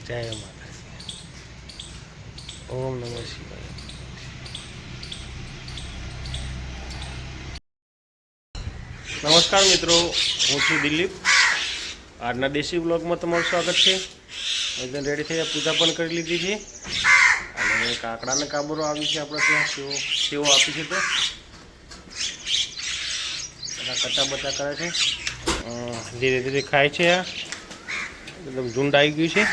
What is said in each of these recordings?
જય માતાજી. ઓમ નમઃ શિવાય. નમસ્કાર મિત્રો, હું છું દિલીપ. આજના દેશી બ્લોગમાં તમારું સ્વાગત છે. એકદમ રેડી થઈ પૂજા પણ કરી લીધી છે અને કાકડાને કાબરો આવી છે આપણે ત્યાં સેવો આપી છે. તો બધા કચા બચા કરે છે, ધીરે ધીરે ખાય છે. આ એકદમ ઝુંડ આવી ગયું છે.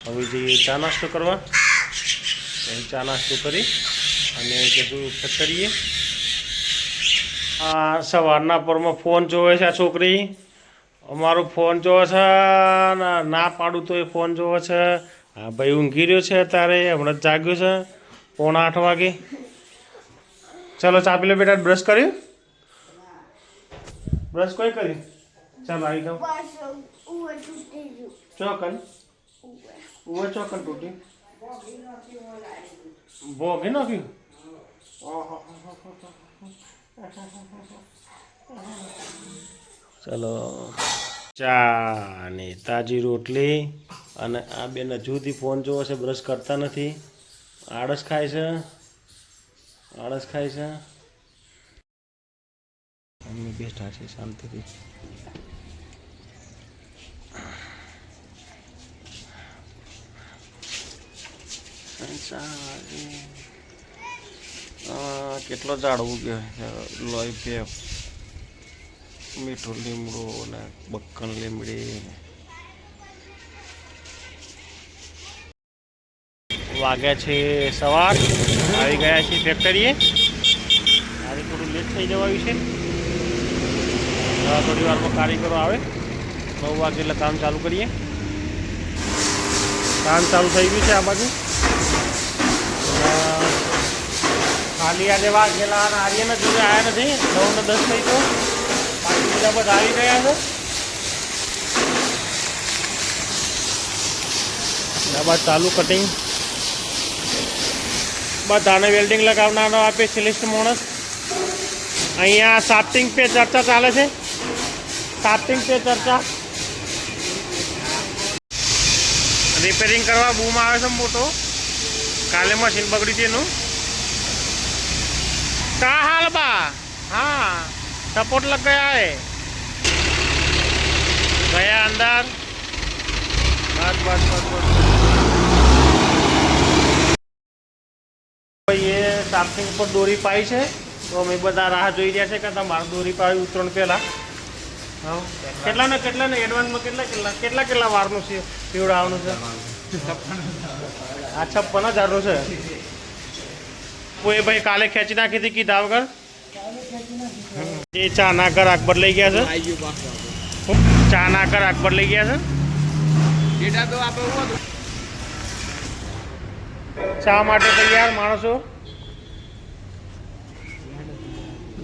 હવે જઈએ ચા નાસ્તો કરવા. ચા નાસ્તો કરી અને બધું કરીએ. આ સવારના પરમાં ફોન જોવે છે આ છોકરી. અમારો ફોન જોવે છે, ના પાડું તો એ ફોન જોવે છે. હા ભાઈ ઊંઘી રહ્યો છે અત્યારે, હમણાં જ જાગ્યો છે 7:45 વાગે. ચલો ચા પી લો બેટા. બ્રશ કર્યું? બ્રશ કોઈ કર્યું? ચાલો આવી જાઓ. ચોકન ઉવે ચોકન તૂટી ભોગી નાખ્યું. ચલો ચા અને તાજી રોટલી. અને આ બેન હજુથી ફોન જોવો છે, બ્રશ કરતા નથી. આળસ ખાય છે. મમ્મી બેઠા છે શાંતિથી. કેટલો ઝાડવું ગયો લોહી પે. મીઠું લીમડું ને બક્કન લીમડી. વાગ્યા છે સવાર. આવી ગયા છે ફેક્ટરીએ. આજે થોડું લેટ થઈ જવાયું છે. થોડી વારમાં કારીગરો આવે. 9 વાગે એટલે કામ ચાલુ કરીએ. કામ ચાલુ થઈ ગયું છે આ બાજુ. ખાલી આજે વાગેલા આર્યના જોડે આવ્યા નથી. 9 ને 10 થઈ તો બાકી બીજા બધા આવી ગયા છે. આ બાદ ચાલુ કટિંગ. બધાને વેલ્ડિંગ લગાવનારો આ સ્પેશિયલિસ્ટ માણસ. અહીંયા સાફ્ટિંગ પે ચર્ચા ચાલે છે. સાફ્ટિંગ પે ચર્ચા. રિપેરિંગ કરવા બૂમ આવે છે મોટો. કાલે મશીન બગડી છે એનું. કા હાલ બા? हाँ सपोर्ट लग गया है. गया अंदर. ये साफ्टिंग पर दोरी पाई है तो અમે બધા રાહ જોઈ રહ્યા છે કે તમારે દોરી પાવી ઉતરણ પહેલા. કેટલા ને એડવાન્સમાં કેટલા વારનું છે પીવડાવવાનું છે? આ 56,000 છે. એ ભાઈ કાલે ખેંચી નાખી હતી કીધા વગર. એ ચાના ઘર અકબર લઈ ગયા છે. ચાના ઘર અકબર લઈ ગયા છે. ચા માટે તૈયાર માણસો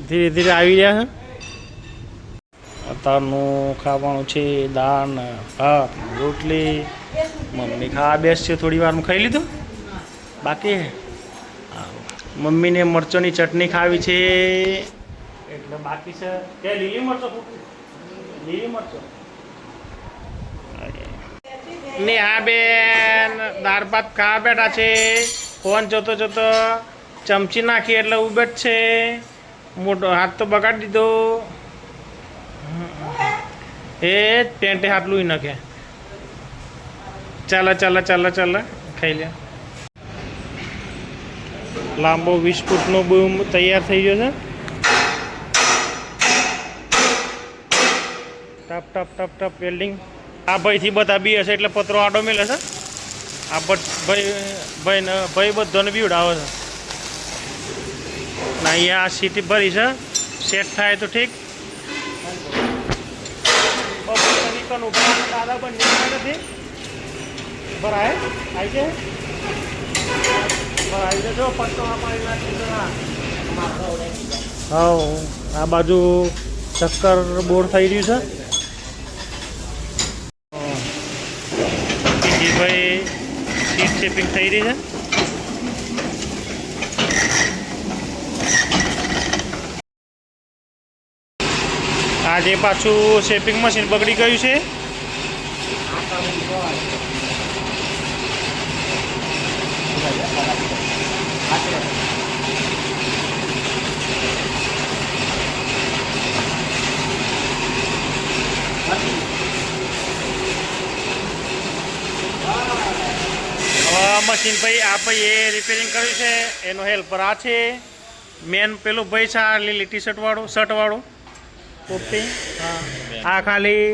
ધીરે ધીરે આવી રહ્યા છે. અત્યારનું ખાવાનું છે દાળ ભાત રોટલી. મમ્મી ખાવા બેસશે થોડી વારમાં. ખાઈ લીધું? બાકી મમ્મીને મરચોની ચટણી ખાવી છે એટલે બાકી છે. તે લીલી મરચો ને હા બેન દાળ ભાત ખાવા બેઠા છે. ફોન જોતો ચમચી નાખી એટલે ઉભેટ છે. મોટો હાથ તો બગાડી દીધો. એ પેન્ટે હાથ લૂઈ નાખે. ચાલો ખાઈ લે. લાંબો 20 ફૂટનો બૂમ તૈયાર થઈ ગયો છે. ટપ વેલ્ડિંગ. આ ભાઈથી બધા બી હશે એટલે પતરો આડો મેલે છે. આ ભાઈ બધાને બીવડાવે છે. ના અહીંયા આ સીટી ભરી છે. સેટ થાય તો ઠીક. દાદા બંને નથી ભરાય. આવી છે હા. આ બાજુ ચક્કર બોર થઈ રહ્યું છે. ભાઈ સીટ શેપિંગ થઈ રહી છે. આજે પાછું શેપિંગ મશીન બગડી ગયું છે. મશીન ભાઈ આ ભાઈ રિપેરિંગ કર્યું છે એનો હેલ્પર આ છે મેન પેલું ભાઈ છે આ લીલી ટી શર્ટ વાળું ટોપી હા આ ખાલી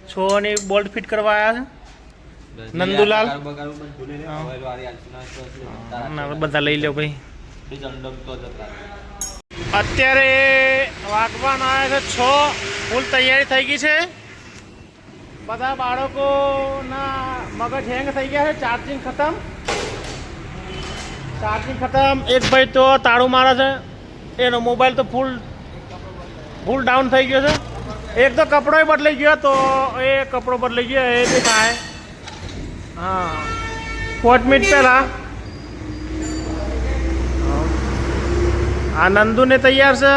છોની બોલ્ટ ફિટ કરવા આવ્યા છે નંદુલાલ બધા લઈ લો ભાઈ અત્યારે વાગવાના આવ્યા છે 6 ફૂલ તૈયારી થઈ ગઈ છે બધા બાળકોના મગજ હેંગ થઈ ગયા છે ચાર્જિંગ ખતમ એક ભાઈ તો તાળું મારે છે એનો મોબાઈલ તો ફૂલ ડાઉન થઈ ગયો છે એક તો કપડો બદલાઈ ગયો તો એ કપડો બદલાઈ ગયો એ બી થાય હા 5 મિનિટ પહેલાં આ નંદુને તૈયાર છે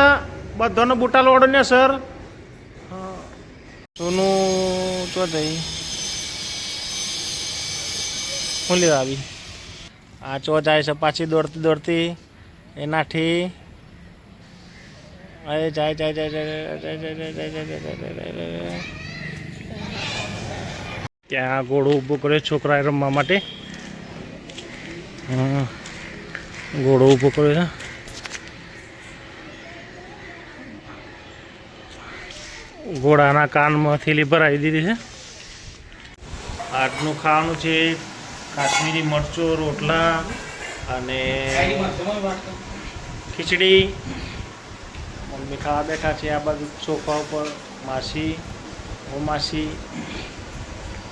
બધાનો બુટા લોડો ને સર સોનું તો થઈ હું લેવા આવી આ ચો જાય છે પાછી દોડતી એનાથી અરે જાય ત્યાં ઘોડો ઊભો કર્યો છોકરાએ રમવા માટે ઘોડો ઊભો કર્યો છે ઘોડાના કાનમાં થેલી ભરાવી દીધી છે આજનું ખાવાનું છે કાશ્મીરી મરચું રોટલા અને ખીચડી મમ્મી ખાવા બેઠા છે આ બાજુ સોફા ઉપર માસી માસી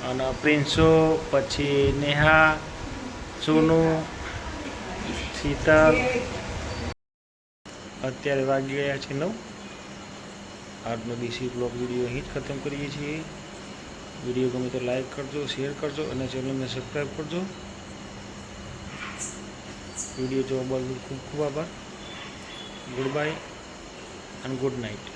અને પ્રિન્સો પછી નેહા સોનું શીતલ અત્યારે વાગી ગયા છે 9 આજનો દેશી બ્લોગ વિડીયો અહીં જ ખતમ કરીએ છીએ વિડીયો ગમે તો લાઈક કરજો શેર કરજો અને ચેનલને સબસ્ક્રાઈબ કરજો વિડીયો જોવા બદલ ખૂબ ખૂબ આભાર ગુડ બાય અને ગુડ નાઇટ